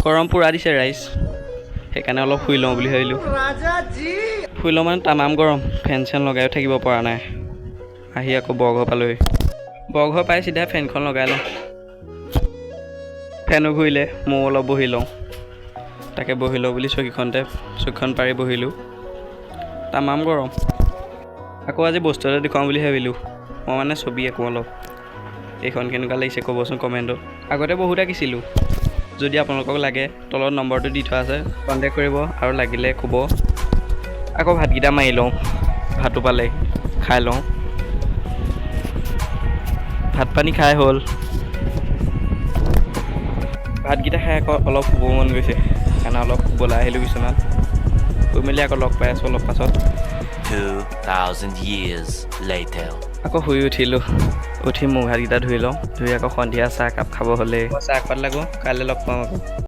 গৰম পূৰা দিছে ৰাইজ, সেইকাৰণে অলপ শুই লওঁ বুলি ভাবিলোঁ। শুই লওঁ মানে তামাম গৰম, ফেন চেন লগাইও থাকিব পৰা নাই। আহি আকৌ বৰঘৰ পালোহি। বৰঘৰ পাই চিধাই ফেনখন লগাই লওঁ। ফেনো ঘূৰিলে, ময়ো অলপ বহি লওঁ। তাকে বহি লওঁ বুলি চকীখন পাৰি বহিলোঁ। তামাম গৰম। আকৌ আজি বস্তু এটা দেখুৱাওঁ বুলি ভাবিলোঁ। মই মানে ছবি আঁকো অলপ। এইখন কেনেকুৱা লাগিছে ক'বচোন কমেণ্টত। আগতে বহুত আঁকিছিলোঁ। যদি আপোনালোকক লাগে তলত নম্বৰটো দি থোৱা আছে, কণ্টেক্ট কৰিব আৰু লাগিলে ক'ব। আকৌ ভাতকেইটা মাৰি লওঁ, ভাতো পালে খাই লওঁ। ভাত পানী খাই হ'ল। ভাতকেইটা খাই আকৌ অলপ শুব মন গৈছে, সেইকাৰণে অলপ শুবলৈ আহিলোঁ বিচনাত। শুই মেলি আকৌ লগ পাই আছোঁ অলপ পাছত। 2000 years later. আকৌ শুই উঠিলোঁ। উঠি মুখ হাতকেইটা ধুই লওঁ, ধুই আকৌ সন্ধিয়া চাহ একাপ খাব হ'লেই। চাহ একাপ লাগো, কাইলৈ লগ পাম আকৌ।